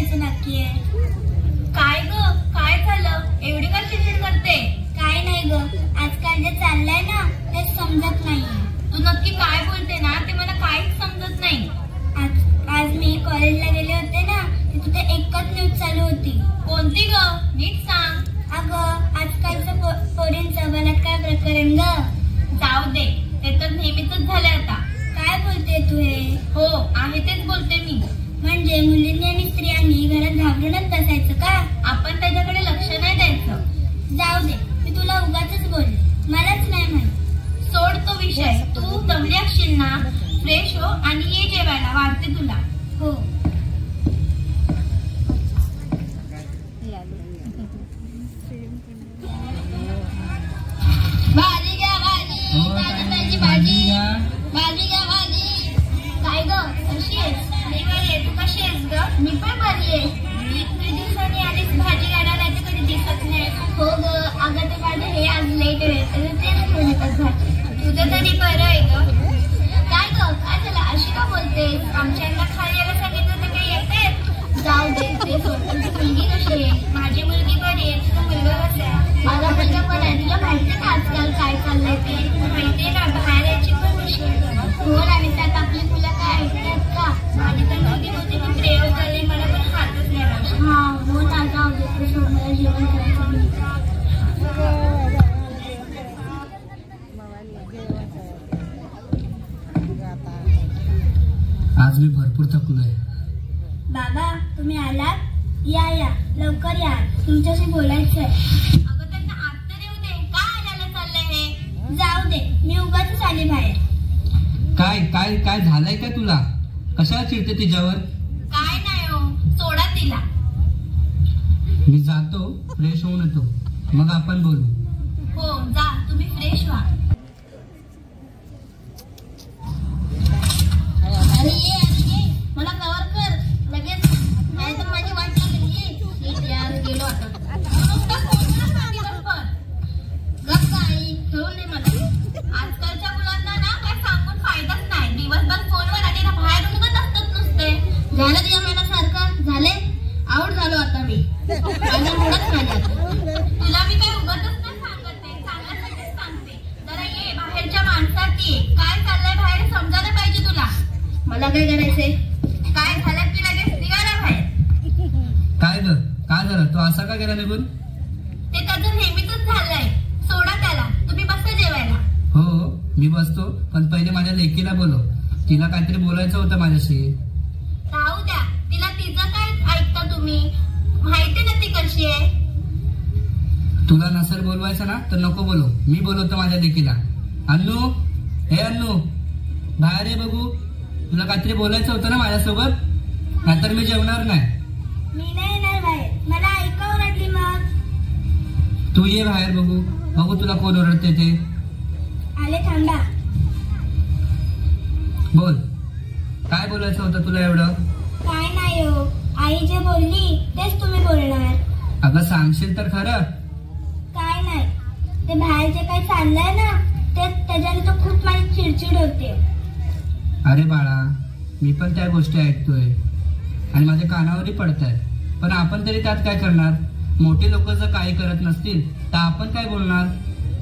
करायचं बाकी आहे. काय ग, काय झालं? एवढी का चिडचिड करते? काय नाही ग, आजकाल जे चाललंय ना ते समजत नाहीये. तू नक्की काय बोलते ना ते मला काहीच समजत नाही. आज मी कॉलेजला गेले होते ना, तिथे एकच न्यूज चालू होती. कोणती ग? नीट सांग. अगं आजकालचं पोरींचं बलात्कार प्रकरण ग. जाऊ दे, ते तर नेहमीच झालंय आता. काय बोलते तू हे? हो आहे तेच बोलते मी. म्हणजे मुलींनी आणि स्त्रियांनी घरात घाबरूनच बसायचं का? आपण त्याच्याकडे लक्ष नाही द्यायचं. जाऊ दे, मी तुला उगाचच बोलले, मलाच नाही माहित. सोड तो विषय. तू दमली असशील ना, फ्रेश हो आणि ये जेवायला, वाढते तुला. हो. भाजी घ्या, भाजी, ताजी भाजी. भाजी घ्या, भाजी. काय ग, कशी आहेस? मी बरी आहे, तू कशी आहेस ग? मी पण बरी आहे. इतक्या दिवसांनी आलीस भाजी घ्यायला, नाही तर कधी दिसत नाही. हो ग, अगं ते माझे हे आज लेट आहे, तेच घेऊन येतात भाजी. तुझं तरी बरं आहे ग. काय ग, काय झालं? अशी का बोलतेस? आमच्या यांना खाली यायला सांगितलं तर काही येते? जाऊ दे, ते सोड. तुझी मुलगी कशी आहे? माझी मुलगी बरी आहे. तुझा मुलगा कसा आहे? माझा मुलगा पण आहे. तुला माहिती ना आजकाल काय चाललंय ते? माहितीये ना, बाहेर यायची पण विषय. हो आणि त्यात आपली मुलं काय ऐकतात का? माझी तर मुलगी बोलते मी प्रयोग झाले, मला पण खातच नाही. हा हो ना, जाऊ दे, ते सोड, मला जेवण करायचं नाही. आज मी भरपूर थकलोय. बाबा तुम्ही आलात? या या, लवकर या, तुमच्याशी बोलायचंय. अगं त्यांना आत तर येऊ दे. काय आल्याला चाललंय हे? जाऊ दे, मी उगाच आले बाहेर. काय काय काय झालंय काय तुला? कशाला चिडते तिच्यावर? काय नाही हो, सोडा तिला. मी जातो, फ्रेश होऊन येतो, मग आपण बोलू. हो जा, तुम्ही फ्रेश व्हा. अरे ये, मला कव्हर कर लगेच, नाही तर माझी वाट लागली. यार गेलो आता. गप काही खेळून दे मला. आजकालच्या मुलांना ना काय सांगून फायदाच नाही. दिवसभर फोनवर आणि बाहेर उगत असतात नुसते. झालं तुझ्या मनासारखं? झाले? आऊट झालो आता मी. माझ्या मुळात माझ्या. तुला मी काय उगतच नाही सांगत नाही, चांगल्यासाठीच सांगते. जरा ये, बाहेरच्या माणसात ये. काय चाललंय बाहेर समजायला पाहिजे तुला. मला काय करायचंय? काय झालं की लगेच निघाला बाहेर. काय ग, काय झालं? तू असा का गेला निघून? ते त्याचं नेहमीच झालंय. सोडा त्याला, तुम्ही बसा जेवायला. हो मी बसतो, पण पहिले माझ्या लेकीला बोलव. तिला काहीतरी बोलायचं होतं माझ्याशी. राहू द्या, तिला तिचं काय ऐकता तुम्ही? माहिती ना ती कशी आहे. तुला नसेल बोलवायचं ना तर नको बोलव, मी बोलवतो माझ्या लेकीला. अन्नू, हे अन्नू, बाहेर ये बघू. तुला काहीतरी बोलायचं होतं ना माझ्यासोबत, नाहीतर मी जेवणार नाही. मी नाही येणार बाहेर, मला ऐका ओरडली. मग तू ये बाहेर बघू, बघू तुला कोण ओरडते ते. आले, थांबा. बोल, काय बोलायचं होतं तुला एवढं? काय नाही हो, आई जे बोलली तेच तुम्ही बोलणार. अगं सांगशील तर खरं. काय नाही, ते बाहेर जे काही चाललंय ना ते त्याच्याने तो खूप माझी चिडचिड होते. अरे बाळा, मी पण त्या गोष्टी ऐकतोय आणि माझ्या कानावरही पडतायत, पण आपण तरी त्यात काय करणार? मोठी लोक जर काही करत नसतील तर आपण काय बोलणार?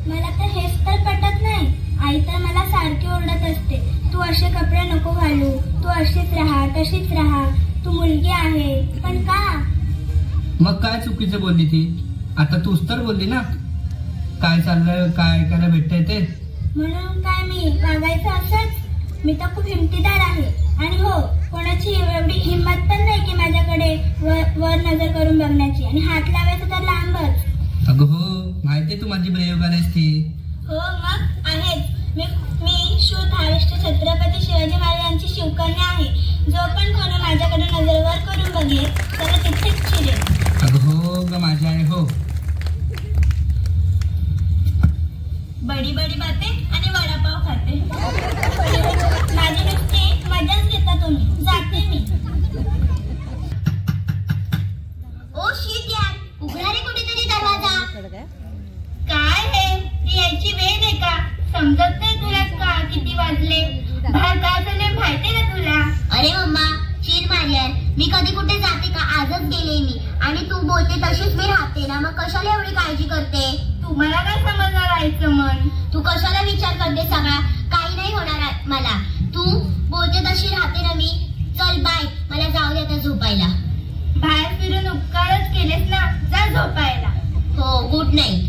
मला तर हेच तर पटत नाही. आई तर मला सारखी ओरडत असते, तू असे कपडे नको घालू, तू अशीच राहा, तशीच राहा, तू मुलगी आहे. पण का? मग काय चुकीचं बोलली ती? आता तूच तर बोलली ना काय चाललंय, काय ऐकायला भेटतंय ते. म्हणून काय मी वागायचं असंच? मी तर खूप हिमतीदार आहे. आणि हो, कोणाची एवढी हिंमत पण नाही की माझ्याकडे वर नजर करून बघण्याची, आणि हात लावायचं तर लांबच. अगं हो, माहितीये तू माझी प्रयोगाला ती. हो मग आहेच. मी धारिष्ठ छत्रपती शिवाजी महाराजांची शिवकन्या आहे. जो पण कोणी माझ्याकडे नजर वर करून बघेल त्याला तिथेच चिरेल. अगं हो ग माझी आई, हो. बडी बडी बाते आणि वडापाव खाते. माझी नुसती मजाच घेता तुम्ही. जाते मी. ओ शीट यार, उघडा रे कुठेतरी दरवाजा. काय हे, ती यायची वेळ आहे का? समजत नाही तुला का किती वाजले? बाहेर काय झाले माहितीये ना तुला? अरे मम्मा, चीर मार यार, मी कधी कुठे जाते का? आजच गेले मी. आणि तू बोलते तशीच मी राहते ना, मग कशाला एवढी काळजी करते? तुम्हाला काय समजणार राहायचं मन? तू कशाला विचार करते सगळा? काही नाही होणार मला. तू बोलते तशी राहते ना मी. चल बाय, मला जाऊ दे आता झोपायला. बाहेर फिरून उपकारच केलेस ना, जा झोपायला. हो, गुड नाईट.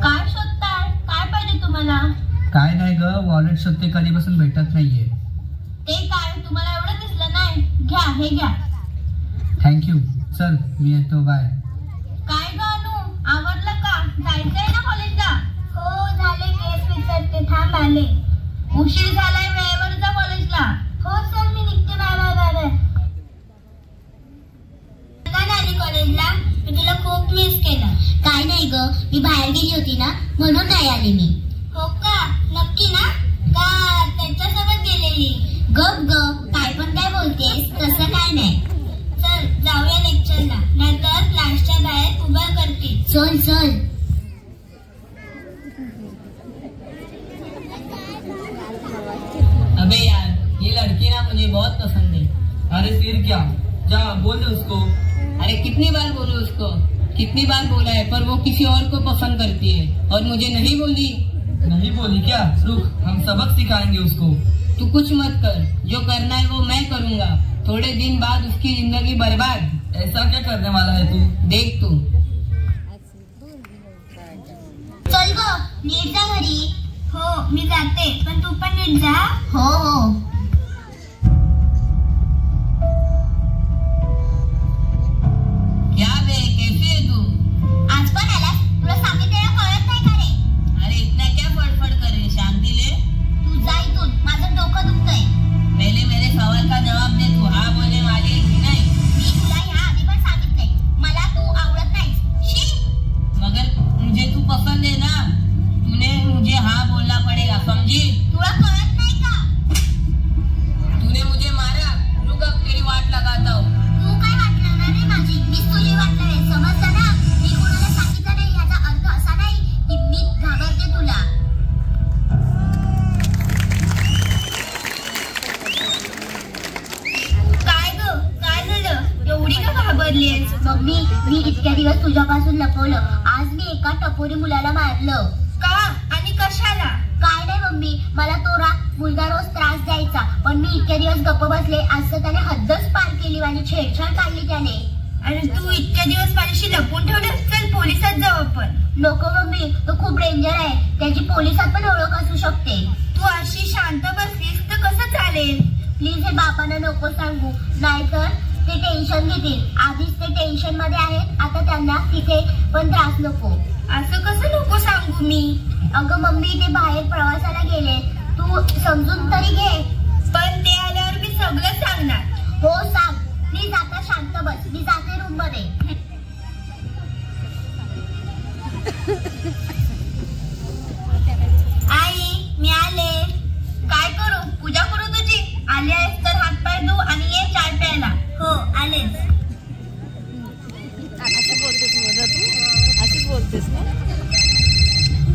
काय शोधताय? काय पाहिजे तुम्हाला? काय नाही ग, वॉलेट शोधते, कधीपासून भेटत नाहीये. ते काय तुम्हाला एवढं दिसलं नाही? घ्या, हे घ्या. थँक्यू. चल मी येतो, बाय. काय ग अनु, आवडलं का? जायचंय ना कॉलेजला? हो झाले, केस विचारते, थांब आले. उशीर झालाय, वेळेवर जा कॉलेजला. हो चल मी निघते. Bye bye bye bye. काय आली कॉलेजला? मी तुला खूप मिस केलं. काय नाही ग, मी बाहेर गेली होती ना, म्हणून नाही आली मी. हो का? नक्की ना? का त्यांच्यासोबत गेलेली? गप गप, काय पण काय बोलतेस? तसं काय नाही. चल जाऊया लेक्चरला, नाहीतर क्लासच्या बाहेर उभा करतील. चल चल. अबे यार, ये लड़की ना मुझे बहुत पसंद है। अरे फिर क्या, जा बोल दे उसको. अरे कितनी बार बोलूं उसको? कितनी बार बोला है, पर वो किसी और को पसंद करती है और मुझे नहीं बोली। नहीं बोली क्या? रुक, हम सबक सिखाएंगे उसको. तू कुछ मत कर, जो करना है वो मैं करूँगा. थोड़े दिन बाद उसकी जिंदगी बर्बाद. ऐसा क्या करने वाला है तू? देख तू. चल ग, नीट जा घरी. हो मी जाते, पण तू पण नीट जा. हो हो. क्या बे, कैसी है तू? आज पण आलास? तुला सांगितलेलं कळत नाही का रे? अरे इतना क्या फड़फड़ करे, शांति ले. तू जा इथून, माझं डोकं दुखतंय. पहले मेरे सवाल का जवाब दे, तू हाँ बोलने वाली है कि नहीं? मी तुला ह्या आधी पण सांगितलंय, मला तू आवडत नाहीस. शी. मगर मुझे तू पसंद है ना, तूने मुझे हाँ बोलना पड़ेगा, समझी? तुला कळत नाही का? तूने मुझे मारा, रुक अब तेरी वाट लगाता हूँ. तू काय वाट लावणार रे माझी? मीच तुझी वाट लावेल, समजलं ना? मी कोणाला सांगितलं नाही, याचा अर्थ असा नाही की मी घाबरते तुला. काय ग, काय झालं? एवढी का घाबरलीस? मम्मी, मी इतक्या दिवस तुझ्यापासून लपवलं. आज मी एका टपोरी मुलाला मारलं. का आणि कशाला? काय नाही मम्मी, मला तो मुलगा रोज त्रास द्यायचा, पण मी इतक्या दिवस गप्प बसले. आज तर त्याने हद्दच पार केली आणि छेडछाड काढली त्याने. अरे तू इतक्या दिवस माझ्याशी लपून ठेवलं. चल पोलिसात जाऊ आपण. नको मम्मी, तो खूप डेंजर आहे. त्याची पोलिसात पण ओळख असू शकते. तू अशी शांत बसलीस तर कसं चालेल? प्लीज हे बापांना नको सांगू, नाहीतर ते टेन्शन घेतील. आधीच ते टेन्शन मध्ये आहेत, आता त्यांना तिथे पण त्रास नको. असं कसं नको सांगू मी? अगं मम्मी, ते बाहेर प्रवासाला गेले, तू समजून तरी घे. पण ते आल्यावर मी सगळं सांगणार. हो सांग. प्लीज आता शांत बस, मी जाते रूम मध्ये. आई मी आले. काय करू? पूजा करू तुझी? आली आहेस तर हात पाय धू आणि ये चाय प्यायला. हो आलेच.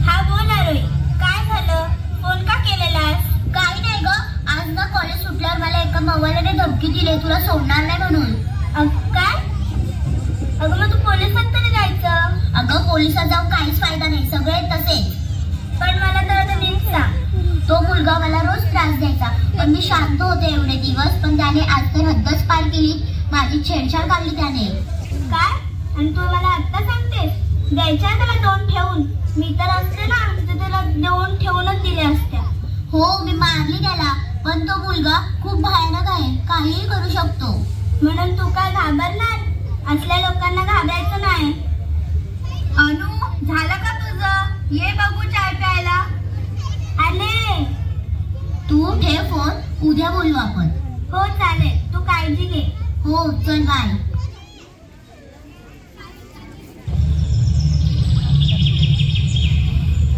हा बोल आरोही, काय झालं? फोन का केलेलास? काही नाही ग, आज ना कॉलेज सुटल्यावर मला एका मवाल्याने धमकी दिली, तुला सोडणार नाही म्हणून. काय? अगं मग तू पोलिसात तरी जायचं. अगं पोलिसात जाऊन काहीच फायदा नाही, सगळे तसेच. पण मला तर आता नीट सांग. तो मुलगा मला रोज त्रास द्यायचा, पण मी शांत होते एवढे दिवस, पण त्याने आज तर हद्दच पार केली. माझी छेडछाड काढली त्याने. काय? आणि तू मला आता सांगतेस? द्यायच्या त्याला दोन ठेवून. मी तर असते ना तर त्याला दोन ठेवूनच दिल्या असत्या. हो मी मारली त्याला, पण तो मुलगा खूप भयानक आहे, काहीही करू शकतो. म्हणून तू काय घाबरणार? असल्या लोकांना घाबरायचं नाही. अनु झालं का तुझं? ये बघू चाय प्यायला. आले. तू ठेव फोन, उद्या बोलू आपण. हो चालेल, तू काळजी घे. हो चल बाय.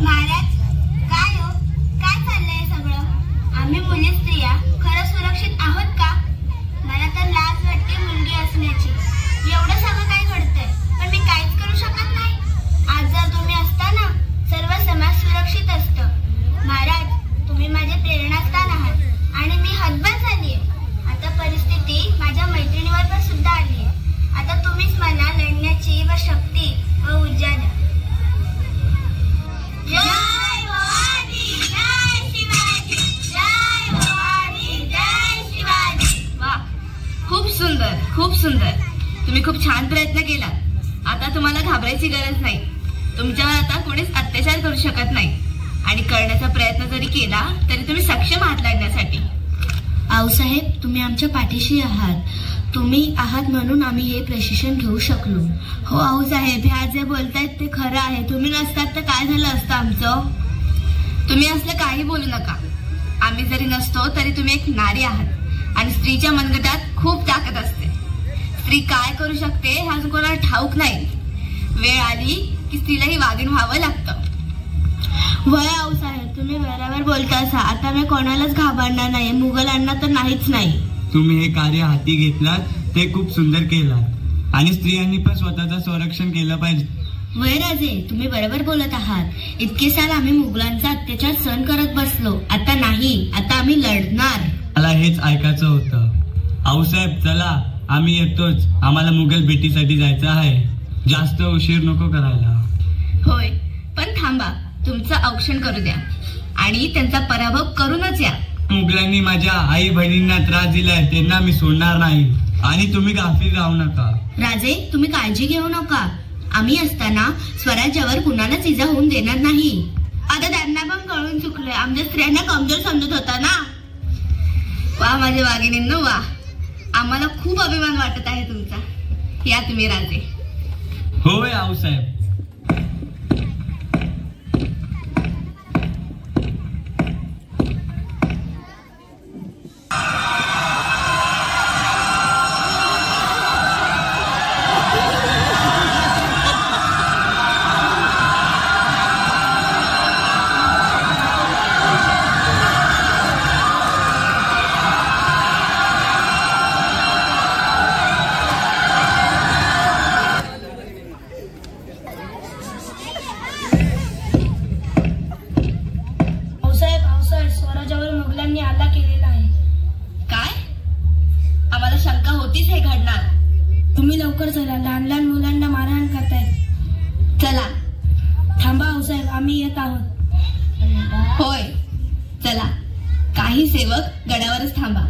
महाराज काय हो, काय चाललंय सगळं? आम्ही मुली स्त्रिया खरं सुरक्षित आहोत का? मला तर लाज वाटते मुलगी असण्याची. एवढं सगळं काय घडतंय, पण मी काहीच करू शकत नाही. आज जर तुम्ही असता ना, सर्व समाज सुरक्षित असतं. महाराज तुम्ही खूप छान प्रयत्न केला. आता तुम्हाला घाबरायची गरज नाही. तुमच्यावर आता कोणीच अत्याचार करू शकत नाही. आणि करण्याचा प्रयत्न जरी केला तरी तुम्ही सक्षम आहात लढण्यासाठी. आऊसाहेब, तुम्ही आमच्या पाठीशी आहात. तुम्ही आहात म्हणून आम्ही हे प्रशिक्षण घेऊ शकलो. हो आऊसाहेब, हे आज जे बोलतायत ते खरं आहे. तुम्ही नसतात तर काय झालं असतं आमचं. तुम्ही असलं काही बोलू नका. आम्ही जरी नसतो तरी तुम्ही एक नारी आहात आणि स्त्रीच्या मनगटात खूप ताकद असते. स्त्री काय करू शकते हे अजून कोणाला ठाऊक नाही. वेळ आली की स्त्रीलाही वागीण व्हावं लागतं. वय आऊसाहेब, तुम्ही बरोबर बोलतासा. आता मी कोणालाच घाबरणार नाही, मुघलांना तर नाहीच नाही. तुम्ही हे कार्य हाती घेतलात ते खूप सुंदर केलात आणि स्त्रियांनी पण स्वतःचं संरक्षण केलं पाहिजे. वय राजे, तुम्ही बरोबर बोलत आहात. इतके साल आम्ही मुघलांचा अत्याचार सहन करत बसलो. आता नाही, आता आम्ही लढणार. मला हेच ऐकायचं होतं. आऊसाहेब चला, आम्ही येतोच. आम्हाला मुघल भेटीसाठी जायचं आहे. जास्त उशीर नको करायला. होय, पण थांबा, तुमचं औक्षण करू द्या आणि त्यांचा पराभव करूनच या. मुघलांनी माझ्या आई बहिणींना त्रास दिलाय, त्यांना मी सोडणार नाही. आणि तुम्ही गाफील राहू नका. राजे, तुम्ही काळजी घेऊ नका. आम्ही असताना स्वराज्यावर कुणालाच इजा होऊन देणार नाही. आता त्यांना पण कळून चुकलंय. आमच्या स्त्रियांना कमजोर समजत होता ना. वा माझ्या वाघिणींनो वा. आम्हाला खूप अभिमान वाटत आहे तुमचा. या तुम्ही राजे. होय आऊसाहेब. स्वराज्यावर मुघलांनी हल्ला केलेला आहे. काय? आम्हाला शंका होतीच हे घडणार. तुम्ही लवकर चला, लहान लहान मुलांना मारहाण करतायत. चला. थांबा आऊसाहेब, आम्ही येत आहोत. होय, चला. काही सेवक गडावरच थांबा.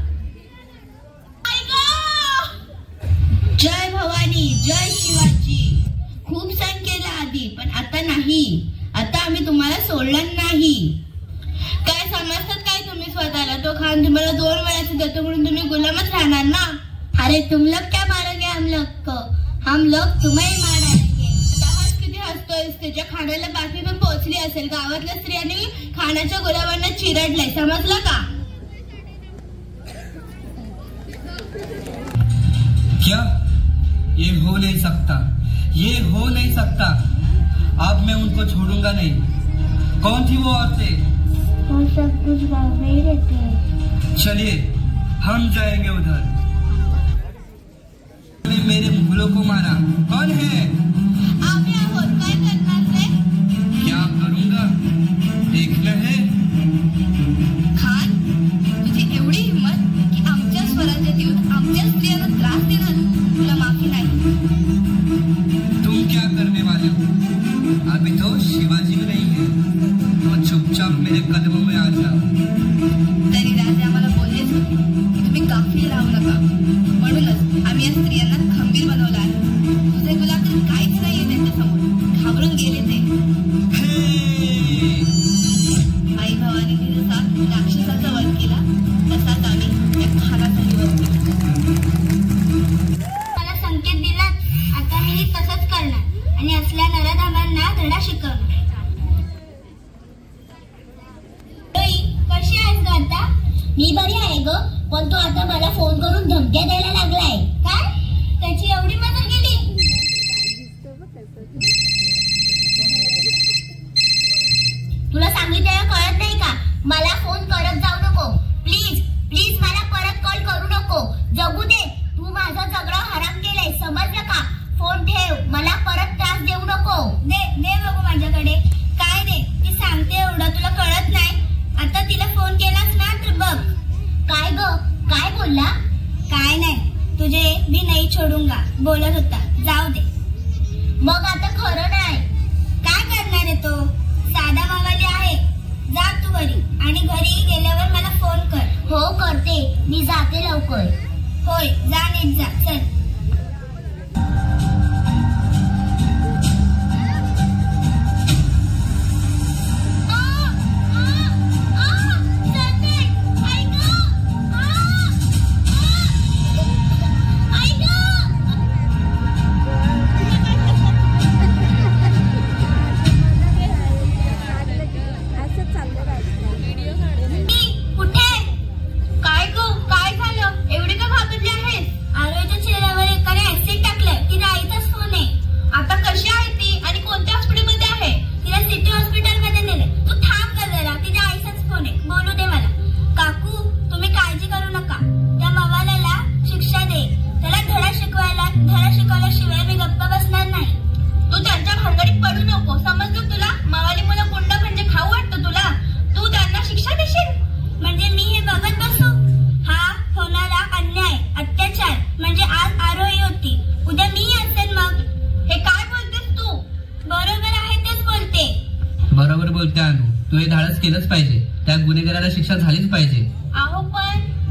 जय भवानी, जय शिवाजी. खूप सण केला आधी, पण आता नाही. आता आम्ही तुम्हाला सोडणार नाही. काय समजतात काय तुम्ही स्वतःला? तो खान तुम्हाला 2 वेळाचं देतो म्हणून तुम्ही गुलामच राहणार ना. अरे तुम लोग क्या मारोगे हम लोग को? हम लोग तुम्हें मारेंगे. किती हसतोय. त्याच्या खाण्याला बातमी पण पोहोचली असेल. गावातल्या स्त्रियांनी खाण्याच्या गुलाबांना चिरडलंय, समजलं का? क्या? ये हो नहीं सकता, ये हो नहीं सकता. अब मैं उनको छोड़ूंगा नहीं. कौन थी वो औरतें? वो सब कुछ गाँव में ही रहते हैं. चलिए हम जाएंगे उधर. मेरे मुगलों को मारा. कौन है? आम्ही आहोत. काय करणार रे? क्या करूंगा देखना है. खान, तुझी एवढी हिंमत की आमच्या स्वराज्यात येऊन आमच्या स्त्रियांना त्रास देणार. तुला माफी नाही. तुम क्या करने वाले हो? अभी तो शिवाजी में नहीं है, तो चुपचाप मेरे कदमों में आ जाओ. तरी राजे आम्हाला बोललेच होते की तुम्ही गाफील राहू नका. म्हणूनच आम्ही या स्त्रियांना खंबीर बनवलं आहे. तुझे गुलाम तर काहीच नाहीये त्यांच्यासमोर. घाबरून गेले ते. आई भवानीने जसा राक्षसाचा वध केला तसाच आम्ही या खानाचाही वध केला. मला संकेत दिलात. आता मी तसंच करणार आणि असल्या नराधामांना धडा शिकवणार. कशी आहेस ग आता? मी बरी आहे ग, पण तो आता मला फोन करून धमक्या द्यायला लागलाय. काय? त्याची एवढी मदत केली? तुला सांगितलेलं कळत नाही का? मला फोन करत जाऊ नको. प्लीज प्लीज मला परत कॉल करू नको. जगू दे. तू माझं जगणं हराम केलंय, समजलं का? फोन ठेव. मला परत त्रास देऊ नको. दे बघू माझ्याकडे. काय दे? ती सांगते एवढं तुला कळत नाही. आता तिला फोन केलास ना तर बघ. काय ग? काय बोलला? काय नाही, तुझे भी नाही छोडूंगा बोलत होता. जाऊ दे. मग आता खरं नाही. काय करणार आहे तो? साधा मावाली आहे. जा तू घरी आणि घरी गेल्यावर मला फोन कर. हो करते. मी जाते लवकर. होय, जा नीट जा. चल. केलंच पाहिजे. त्या गुन्हेगाराला शिक्षा झालीच पाहिजे. अहो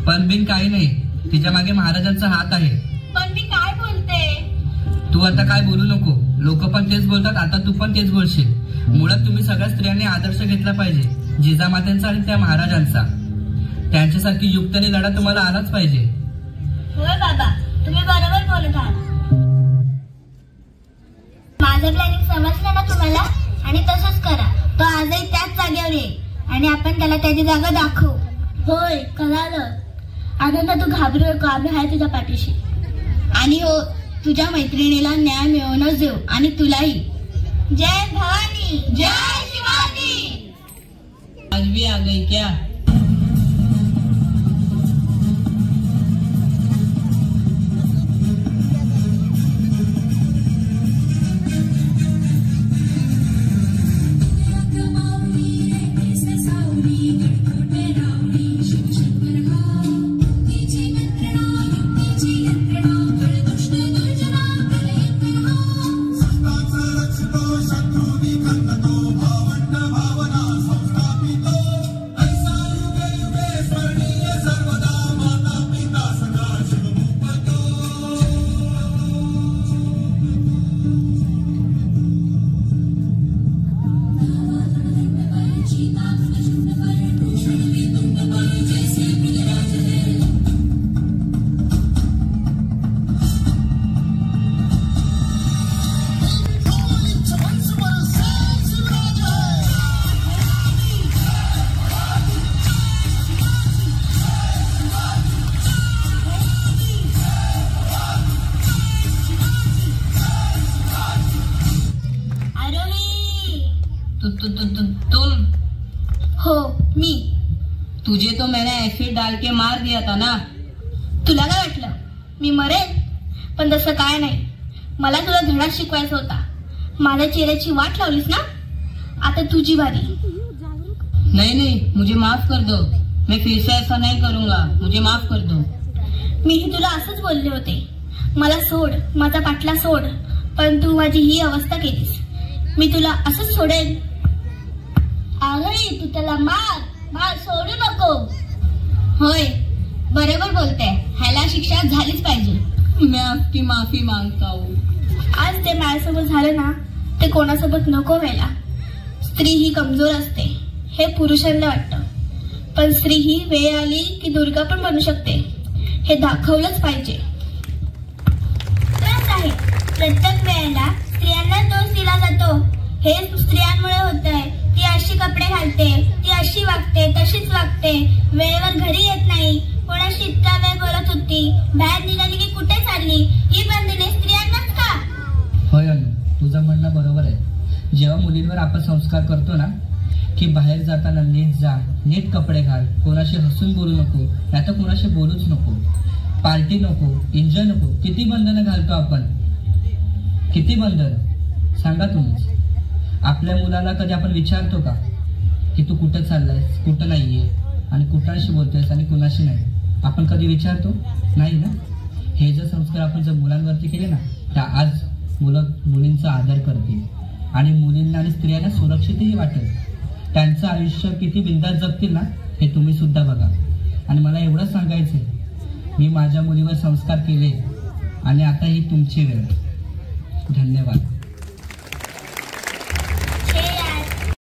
पण बिन काही नाही, तिच्या मागे महाराजांचा हात आहे. पण मी काय बोलते? तू आता काय बोलू नको. लोक पण तेच बोलतात, आता तू पण तेच बोलशील. मुळात तुम्ही सगळ्या स्त्रियांनी आदर्श घेतला पाहिजे, जिजामात्यांचा आणि त्या महाराजांचा. त्यांच्यासारखी युक्तने लढा तुम्हाला आलाच पाहिजे. होय बाबा, तुम्ही बरोबर बोलत आहात. माझं प्लॅनिंग समजलं ना तुम्हाला? आणि तसंच करा. तो आजही त्याच जागेवर येईल आणि आपण त्याला त्याची जागा दाखवू. होय, कळालं. आनंद, तू घाबरू नको, आम्ही आहे तुझ्या पाठीशी. आणि हो, तुझ्या मैत्रिणीला न्याय मिळवूनच देऊ आणि तुलाही. जय भवानी, जय शिवाजी. आज भी आ गई क्या? तुम? हो, मी. तुझे तो मैंने एसिड डाल के मार दिया था ना. तुला काय वाटलं मी मरेन? पण तसं काय नाही. मला तुला धडा शिकवायचा होता. माझ्या चेहऱ्याची वाट लावलीस ना. आता तुझी बारी. नहीं, मुझे माफ कर दो. मैं फिर से ऐसा नहीं करूंगा. मुझे माफ कर दो. मीही तुला असंच बोलले होते. मला सोड, माझा पाटला सोड. पण तू माझी ही अवस्था केलीस. मी तुला असंच सोडेन? अरे, तू त्याला मार सोडू नको. होय, बरोबर बोलते. ह्याला शिक्षा झालीच पाहिजे. मैं आपकी माफी मांगता हूँ. आज ते माझ्यासोबत झालं ना, ते कोणासोबत नको व्हायला. स्त्री ही कमजोर असते हे पुरुषांना वाटतं, पण स्त्री ही वेळ आली की दुर्गा पण बनू शकते हे दाखवलंच पाहिजे. आहे प्रत्येक वेळेला स्त्रियांना दोष दिला जातो. हे स्त्रियांमुळे होत आहे. ती अशी कपडे घालते, ती अशी वागते, तशीच वागते, वेळेवर घरी येत नाही, कोणाशी इतका वेळ बोलत होती, बाहेर निघाली की कुठे चालली, ही बंधने स्त्रियांनाच का? होय अनु, तुझं म्हणणं बरोबर आहे. जेव्हा मुलींवर आपण संस्कार करतो ना की बाहेर जाताना नीट जा, नीट कपडे घाल, कोणाशी हसून बोलू नको, नाही तर कोणाशी बोलूच नको, पार्टी नको, एन्जॉय नको, किती बंधनं घालतो आपण. किती बंधन सांगा तुम्हीच. आपल्या मुलाला कधी आपण विचारतो का की तू कुठं चाललायस, कुठं नाहीये, आणि कुणाशी बोलतोयस आणि कुणाशी नाही? आपण कधी विचारतो नाही ना. हे जर संस्कार आपण जर मुलांवरती केले ना तर आज मुलं मुलींचा आदर करतील आणि मुलींना आणि स्त्रियांना सुरक्षितही वाटेल. त्यांचं आयुष्य किती बिंदास जगतील ना हे तुम्ही सुद्धा बघा. आणि मला एवढंच सांगायचंय, मी माझ्या मुलीवर संस्कार केले आणि आता ही तुमची वेळ. धन्यवाद.